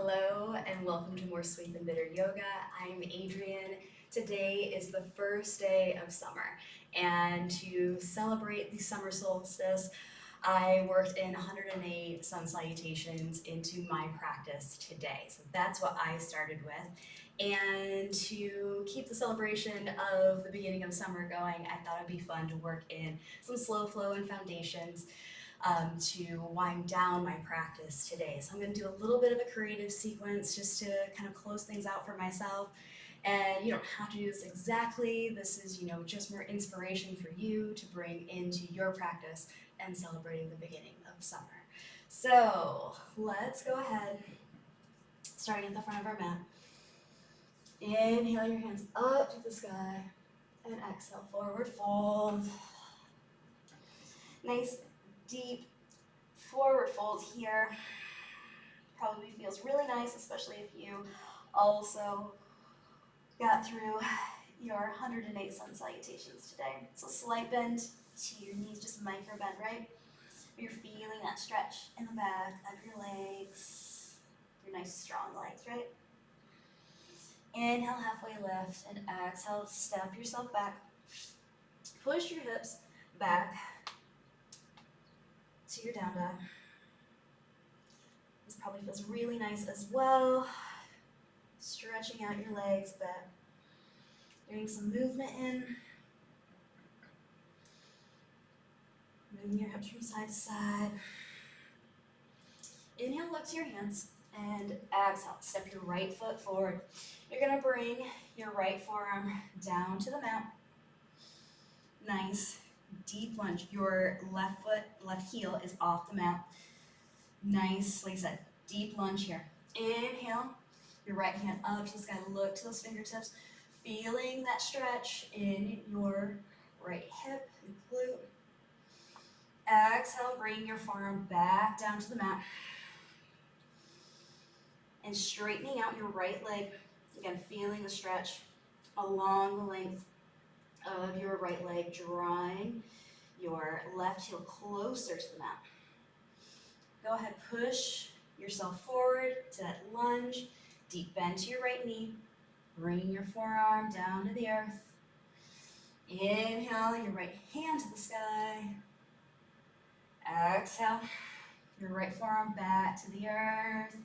Hello and welcome to More Sweet Than Bitter Yoga. I'm Adrienne. Today is the first day of summer, and to celebrate the summer solstice, I worked in 108 sun salutations into my practice today. So that's what I started with. And to keep the celebration of the beginning of summer going, I thought it'd be fun to work in some slow flow and foundations to wind down my practice today. So I'm going to do a little bit of a creative sequence just to kind of close things out for myself. And you don't have to do this exactly. This is, just more inspiration for you to bring into your practice and celebrating the beginning of summer. So let's go ahead, starting at the front of our mat. Inhale your hands up to the sky and exhale, forward fold. Nice, deep forward fold here. Probably feels really nice, especially if you also got through your 108 sun salutations today. So slight bend to your knees, just micro bend, right? You're feeling that stretch in the back of your legs, your nice strong legs, right? Inhale, halfway lift, and exhale, step yourself back. Push your hips back to your down dog. This probably feels really nice as well. Stretching out your legs a bit. Getting some movement in. Moving your hips from side to side. Inhale, look to your hands. And exhale, step your right foot forward. You're going to bring your right forearm down to the mat. Nice, deep lunge. Your left heel is off the mat. Nice, like I said, deep lunge here. Inhale, your right hand up to the sky. Look to those fingertips. Feeling that stretch in your right hip and glute. Exhale, bring your forearm back down to the mat. And straightening out your right leg. Again, feeling the stretch along the length of your right leg, drawing your left heel closer to the mat. Go ahead, push yourself forward to that lunge. Deep bend to your right knee. Bring your forearm down to the earth. Inhale, your right hand to the sky. Exhale, your right forearm back to the earth.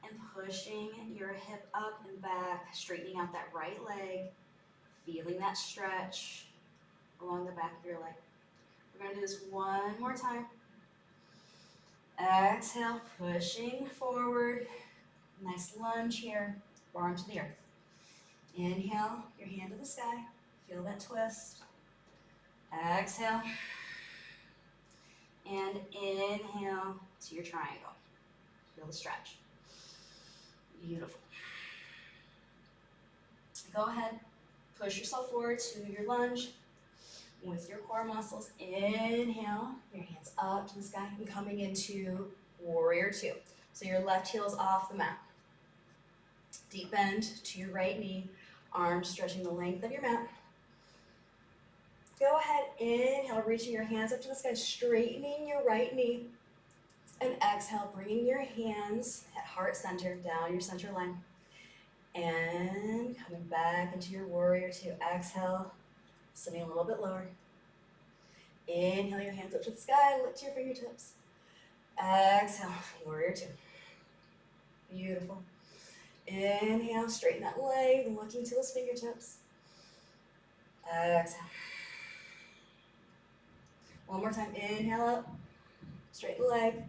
And pushing your hip up and back, straightening out that right leg. Feeling that stretch along the back of your leg. We're going to do this one more time. Exhale, pushing forward. Nice lunge here, forearm to the earth. Inhale, your hand to the sky. Feel that twist. Exhale. And inhale to your triangle. Feel the stretch. Beautiful. Go ahead, push yourself forward to your lunge with your core muscles. Inhale, your hands up to the sky and coming into warrior two. So your left heel is off the mat. Deep bend to your right knee, arms stretching the length of your mat. Go ahead, inhale, reaching your hands up to the sky, straightening your right knee. And exhale, bringing your hands at heart center, down your center line. And coming back into your warrior two. Exhale, sitting a little bit lower. Inhale your hands up to the sky, lift your fingertips. Exhale, warrior two. Beautiful. Inhale, straighten that leg, looking to those fingertips. Exhale. One more time, inhale up, straighten the leg.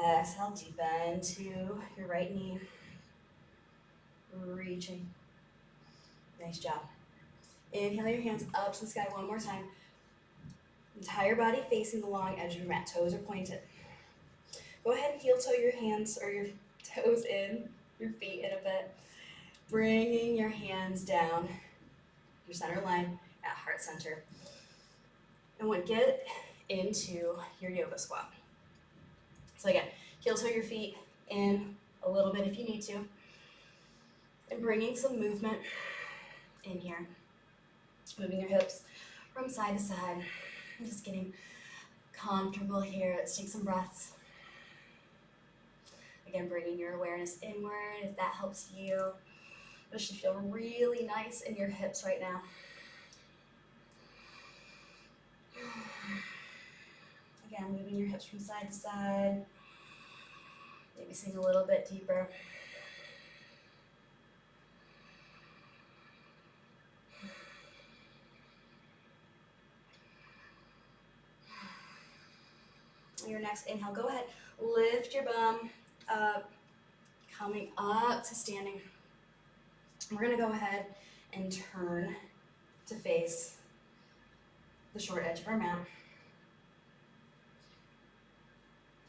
Exhale, deep bend to your right knee. Reaching. Nice job. Inhale your hands up to the sky one more time. Entire body facing the long edge of your mat. Toes are pointed. Go ahead and heel toe your hands or your toes in, your feet in a bit. Bringing your hands down your center line at heart center. And we'll get into your yoga squat. So again, heel toe your feet in a little bit if you need to. And bringing some movement in here. Moving your hips from side to side. Just getting comfortable here. Let's take some breaths. Again, bringing your awareness inward if that helps you. This should feel really nice in your hips right now. Again, moving your hips from side to side. Maybe sink a little bit deeper. Your next inhale, go ahead, lift your bum up, coming up to standing. We're gonna go ahead and turn to face the short edge of our mat.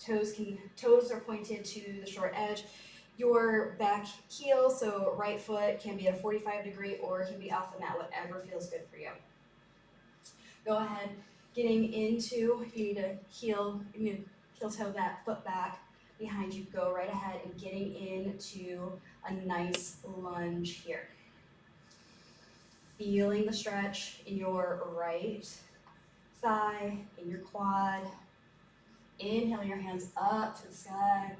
Toes are pointed to the short edge. Your back heel, so right foot can be at a 45-degree or it can be off the mat, whatever feels good for you. Go ahead, getting into, if you need to heel toe that foot back behind you, go right ahead and getting into a nice lunge here. Feeling the stretch in your right thigh, in your quad. Inhale your hands up to the sky.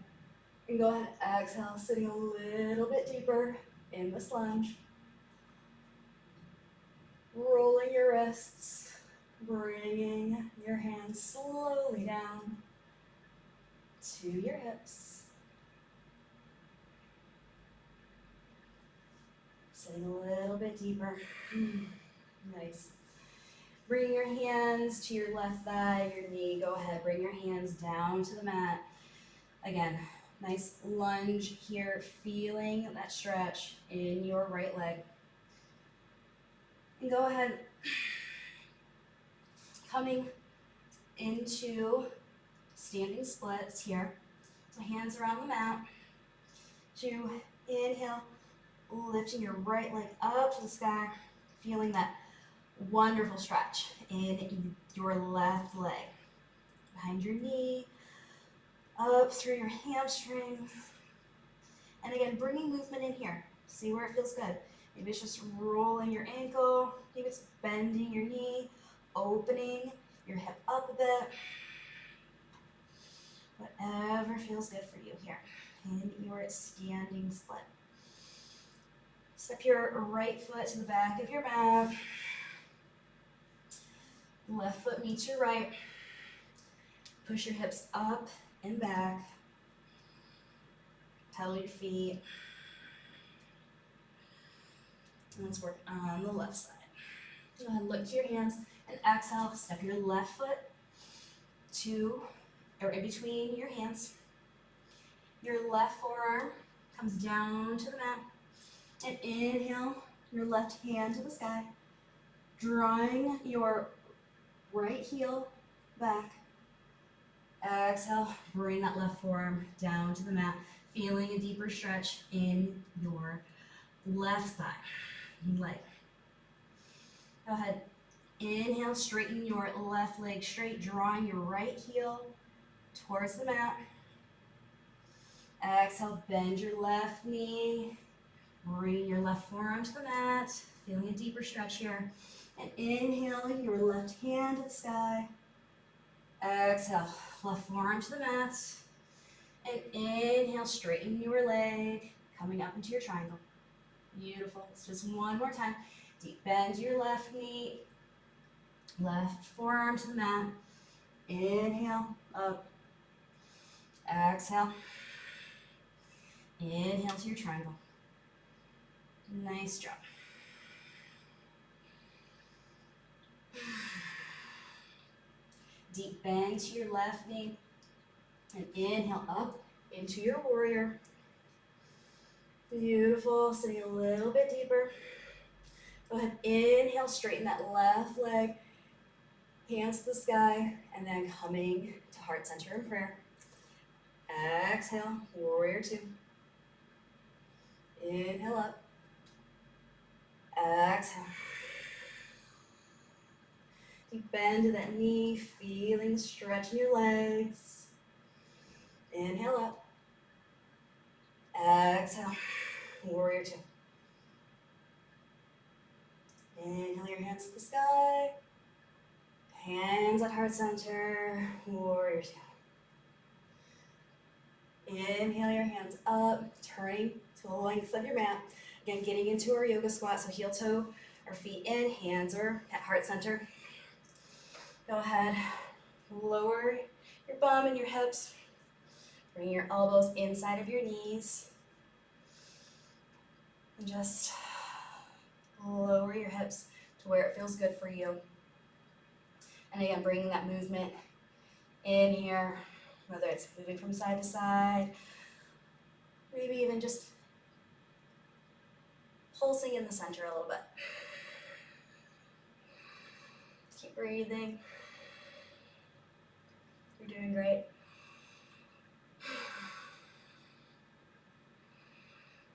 And go ahead, exhale, sitting a little bit deeper in this lunge. Rolling your wrists, bringing your hands slowly down to your hips. Sitting a little bit deeper. Nice. Bring your hands to your left thigh, your knee. Go ahead, bring your hands down to the mat. Again, nice lunge here, feeling that stretch in your right leg. And go ahead, coming into standing splits here. So hands around the mat. To inhale, lifting your right leg up to the sky, feeling that wonderful stretch in your left leg. Behind your knee, up through your hamstrings. And again, bringing movement in here. See where it feels good. Maybe it's just rolling your ankle. Maybe it's bending your knee, opening your hip up a bit. Whatever feels good for you here in your standing split. Step your right foot to the back of your mat. Left foot meets your right. Push your hips up and back. Pedal your feet. And let's work on the left side. Go ahead, look to your hands and exhale. Step your left foot to or in between your hands. Your left forearm comes down to the mat. And inhale your left hand to the sky. Drawing your right heel back. Exhale, bring that left forearm down to the mat. Feeling a deeper stretch in your left thigh, leg. Go ahead, inhale, straighten your left leg straight, drawing your right heel towards the mat. Exhale, bend your left knee, bring your left forearm to the mat, feeling a deeper stretch here. And inhale, your left hand to the sky. Exhale, left forearm to the mat. And inhale, straighten your leg, coming up into your triangle. Beautiful. It's just one more time. Deep bend your left knee, left forearm to the mat. Inhale, up. Exhale. Inhale to your triangle. Nice job. Deep bend to your left knee. And inhale up into your warrior. Beautiful. Sitting a little bit deeper. Go ahead, inhale, straighten that left leg. Hands to the sky. And then coming to heart center in prayer. Exhale, warrior two. Inhale up. Exhale. Deep bend to that knee, feeling the stretch in your legs. Inhale up. Exhale, warrior two. Inhale your hands to the sky. Hands at heart center, warrior two. Inhale your hands up, turning to the length of your mat. Again, getting into our yoga squat, so heel toe or feet in, hands are at heart center. Go ahead, lower your bum and your hips. Bring your elbows inside of your knees. And just lower your hips to where it feels good for you. And again, bringing that movement in here, whether it's moving from side to side, maybe even just pulsing in the center a little bit. Keep breathing. You're doing great.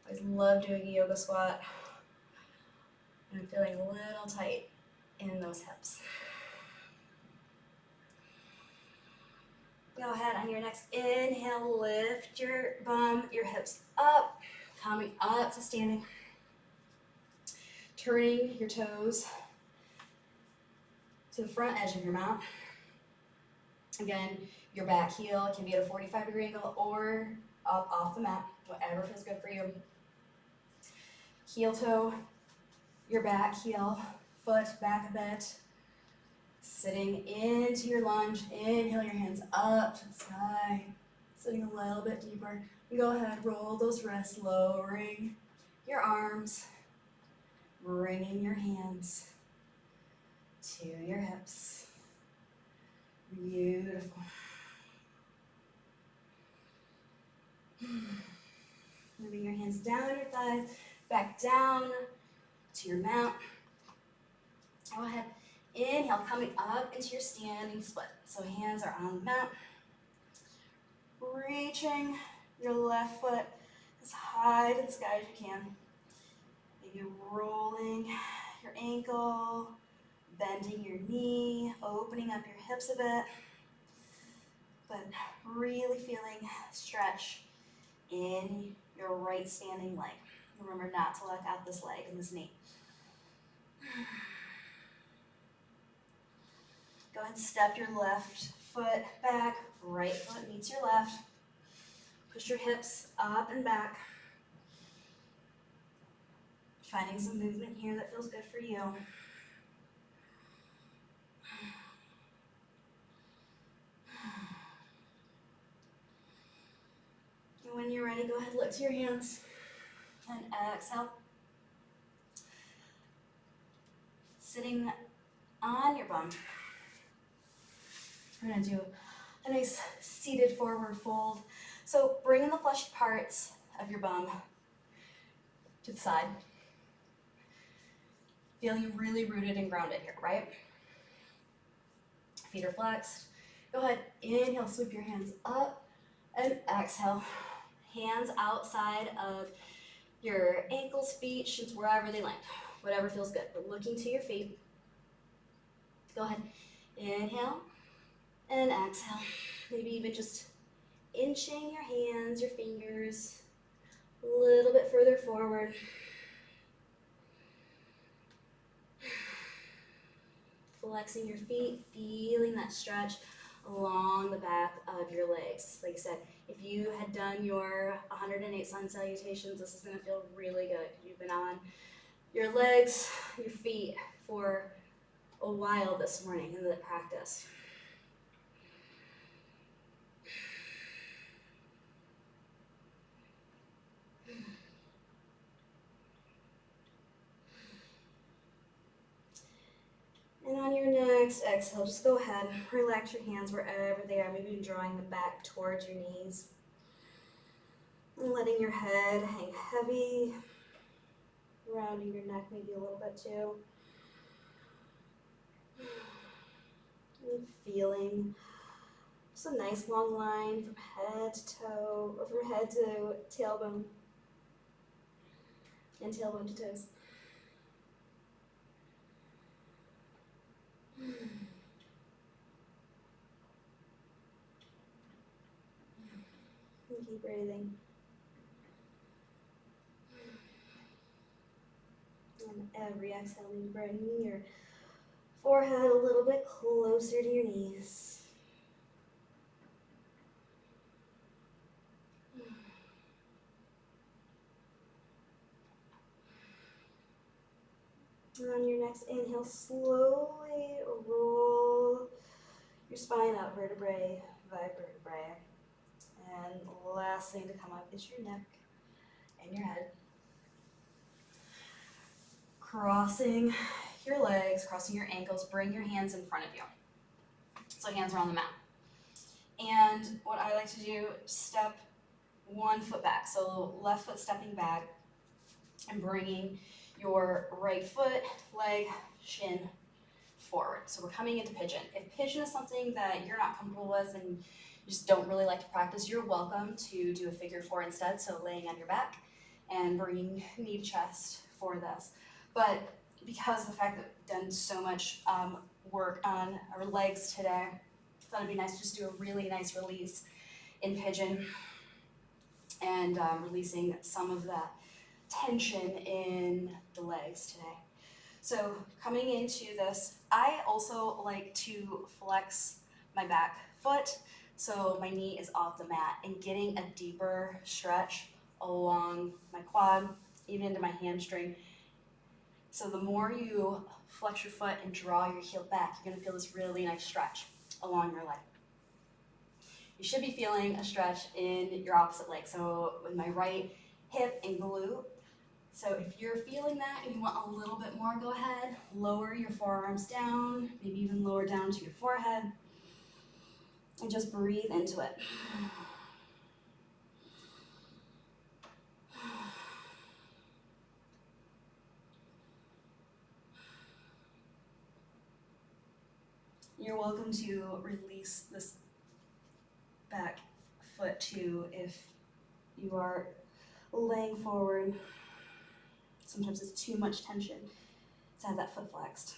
I always love doing a yoga squat. And I'm feeling a little tight in those hips. Go ahead on your next inhale, lift your bum, your hips up, coming up to standing. Turning your toes to the front edge of your mat. Again, your back heel can be at a 45-degree angle or up off the mat, whatever feels good for you. Heel toe, your back heel, foot back a bit. Sitting into your lunge, inhale your hands up to the sky. Sitting a little bit deeper. And go ahead, roll those wrists, lowering your arms, bringing your hands to your hips. Beautiful. Moving your hands down your thighs, back down to your mat. Go ahead, inhale, coming up into your standing split. So hands are on the mat. Reaching your left foot as high to the sky as you can. Maybe rolling your ankle, bending your knee, opening up your hips a bit, but really feeling stretch in your right standing leg. Remember not to let out this leg and this knee. Go ahead and step your left foot back, right foot meets your left. Push your hips up and back. Finding some movement here that feels good for you. And when you're ready, go ahead, look to your hands and exhale. Sitting on your bum. We're gonna do a nice seated forward fold. So bringing the fleshy parts of your bum to the side. Feeling really rooted and grounded here, right? Feet are flexed. Go ahead, inhale, sweep your hands up, and exhale. Hands outside of your ankles, feet, shins, wherever they land. Whatever feels good, but looking to your feet. Go ahead, inhale, and exhale. Maybe even just inching your hands, your fingers, a little bit further forward. Flexing your feet, feeling that stretch along the back of your legs. Like I said, if you had done your 108 sun salutations, this is going to feel really good. You've been on your legs, your feet for a while this morning in the practice. And on your next exhale, just go ahead, relax your hands wherever they are, maybe drawing them back towards your knees. And letting your head hang heavy, rounding your neck maybe a little bit too. And feeling just a nice long line from head to toe, or from head to tailbone, and tailbone to toes. And keep breathing. And every exhale, you bring your forehead a little bit closer to your knees. And on your next inhale, slowly roll your spine up, vertebrae by vertebrae. And last thing to come up is your neck and your head. Crossing your legs, crossing your ankles, bring your hands in front of you. So hands are on the mat. And what I like to do, step one foot back. So left foot stepping back and bringing your right foot, leg, shin forward. So we're coming into pigeon. If pigeon is something that you're not comfortable with and you just don't really like to practice, you're welcome to do a figure four instead. So laying on your back and bringing knee to chest for this. But because of the fact that we've done so much work on our legs today, I thought it'd be nice to just do a really nice release in pigeon and releasing some of that tension in the legs today. So coming into this, I also like to flex my back foot so my knee is off the mat and getting a deeper stretch along my quad, even into my hamstring. So the more you flex your foot and draw your heel back, you're gonna feel this really nice stretch along your leg. You should be feeling a stretch in your opposite leg. So with my right hip and glute. So if you're feeling that and you want a little bit more, go ahead, lower your forearms down, maybe even lower down to your forehead, and just breathe into it. You're welcome to release this back foot too if you are laying forward. Sometimes it's too much tension to have that foot flexed.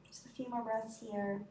Just a few more breaths here.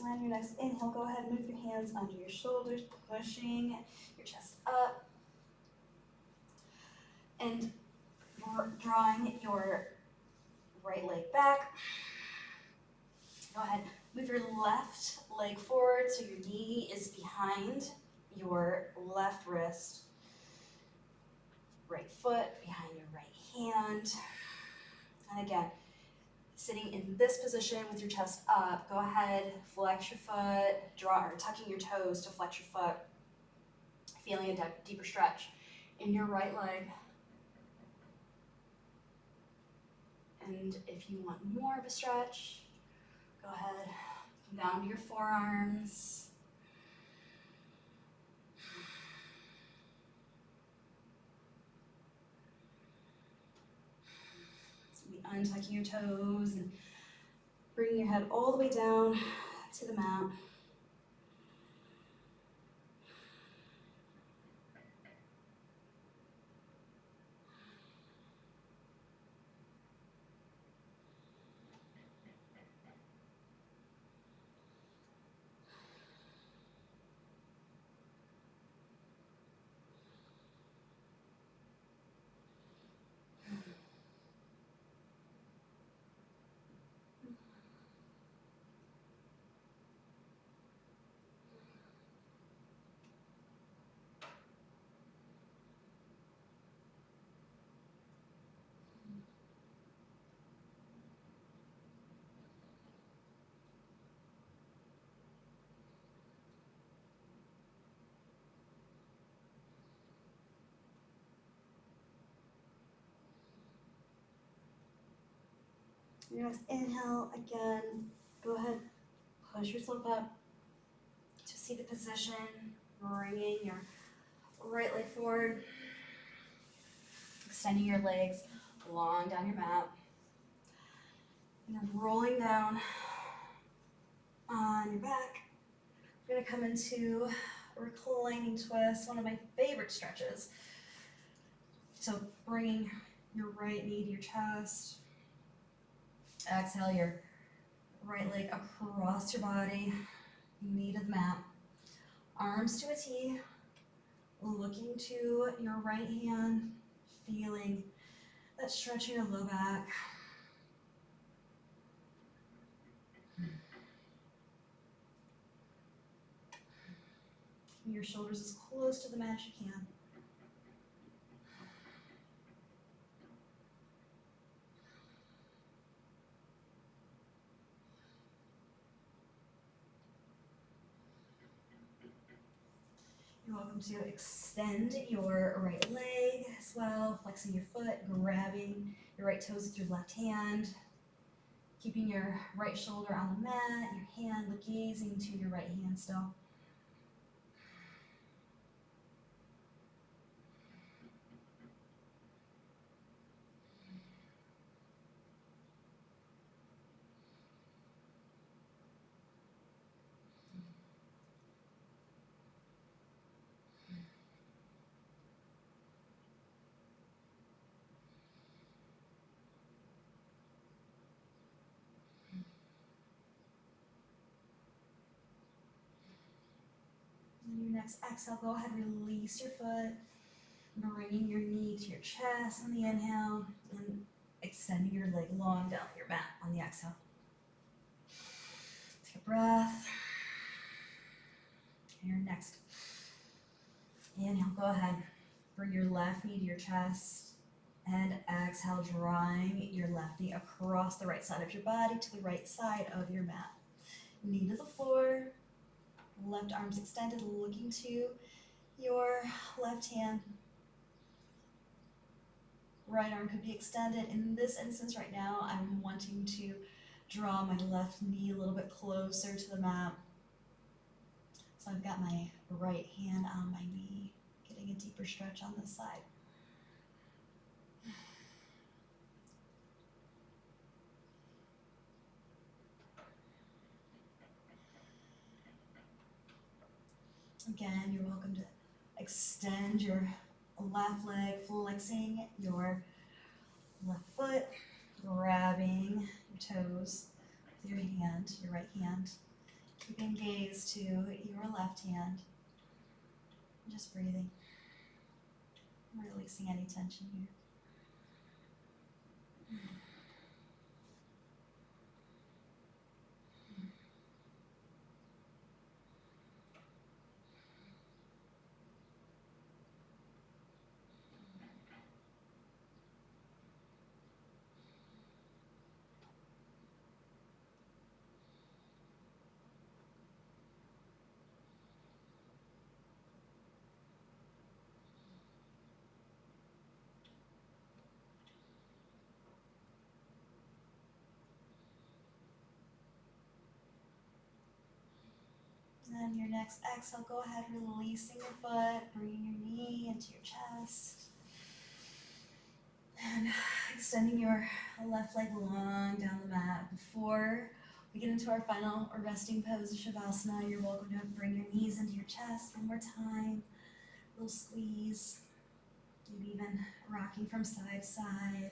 And your next inhale, go ahead and move your hands under your shoulders, pushing your chest up. And drawing your right leg back. Go ahead, move your left leg forward so your knee is behind your left wrist. Right foot behind your right hand. And again, sitting in this position with your chest up, go ahead, flex your foot, tucking your toes to flex your foot, feeling a deeper stretch in your right leg. And if you want more of a stretch, go ahead, come down to your forearms. So be untucking your toes and bringing your head all the way down to the mat. Your next inhale, again, go ahead, push yourself up to seated position, bringing your right leg forward, extending your legs long down your mat. And then rolling down on your back. We're gonna come into a reclining twist, one of my favorite stretches. So bringing your right knee to your chest. Exhale your right leg across your body, knee to the mat. Arms to a T, looking to your right hand, feeling that stretch in your low back. Keep your shoulders as close to the mat as you can. You're welcome to extend your right leg as well, flexing your foot, grabbing your right toes with your left hand, keeping your right shoulder on the mat, your hand gazing to your right hand still. And your next exhale, go ahead, release your foot, bringing your knee to your chest on the inhale, and extending your leg long down your mat on the exhale. Take a breath. And your next inhale, go ahead, bring your left knee to your chest, and exhale, drawing your left knee across the right side of your body to the right side of your mat. Knee to the floor, left arms extended, looking to your left hand. Right arm could be extended. In this instance right now, I'm wanting to draw my left knee a little bit closer to the mat. So I've got my right hand on my knee, getting a deeper stretch on this side. Again, you're welcome to extend your left leg, flexing your left foot, grabbing your toes with your hand, your right hand. Keeping gaze to your left hand. Just breathing. Releasing any tension here. And your next exhale, go ahead, releasing your foot, bringing your knee into your chest. And extending your left leg long down the mat. Before we get into our final resting pose of Shavasana, you're welcome to bring your knees into your chest one more time. A little squeeze, maybe even rocking from side to side.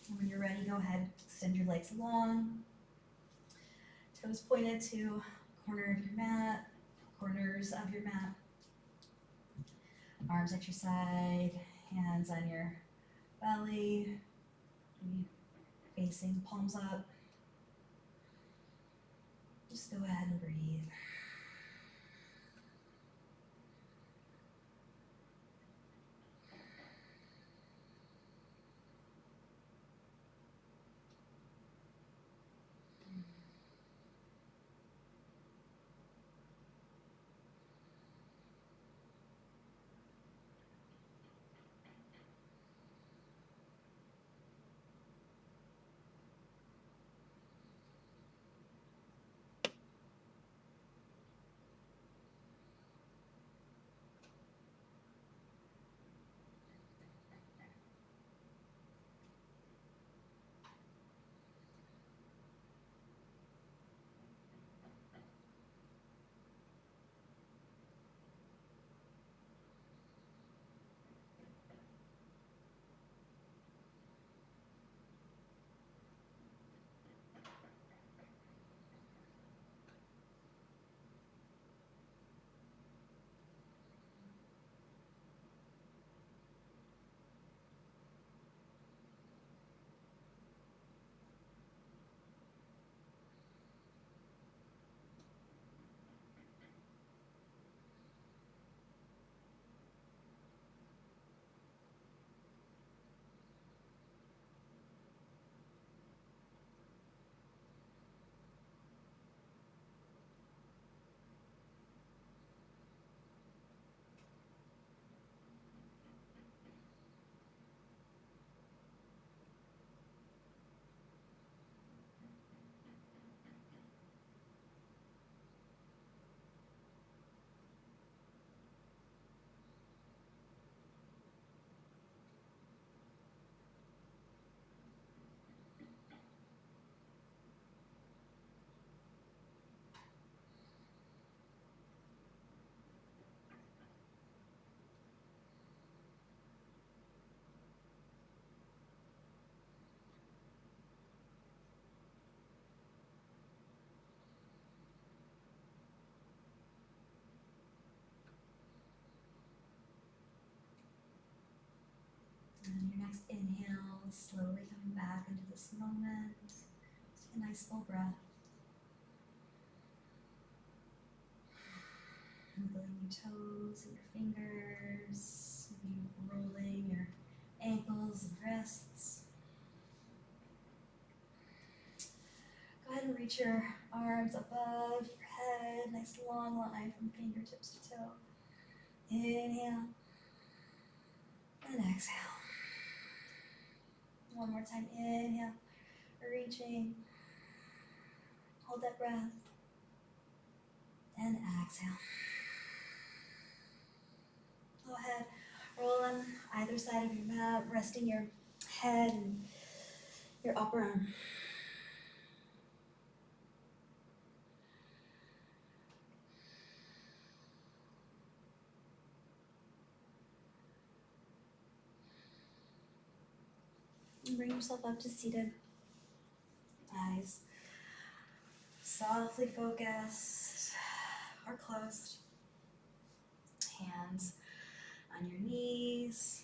And when you're ready, go ahead, extend your legs long. Toes pointed to corner of your mat, corners of your mat. Arms at your side, hands on your belly, facing palms up. Just go ahead and breathe. Next inhale, slowly coming back into this moment. Take a nice full breath. Wiggling your toes and your fingers, maybe rolling your ankles and wrists. Go ahead and reach your arms above your head, nice long line from fingertips to toe. Inhale and exhale. One more time, inhale, reaching. Hold that breath and exhale. Go ahead, roll on either side of your mat, resting your head and your upper arm. And bring yourself up to seated. Eyes softly focused or closed. Hands on your knees.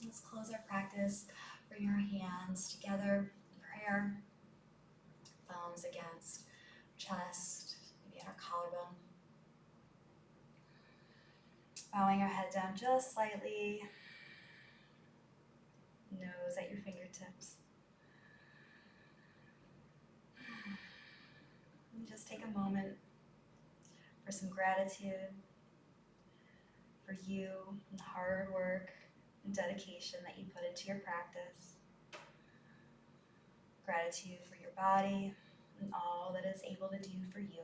Let's close our practice. Bring our hands together in prayer. Thumbs against chest, maybe at our collarbone. Bowing our head down just slightly. Nose at your fingertips. And just take a moment for some gratitude for you and the hard work and dedication that you put into your practice. Gratitude for your body and all that it's able to do for you.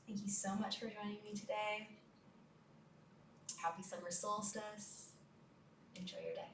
Thank you so much for joining me today. Happy summer solstice. Enjoy your day.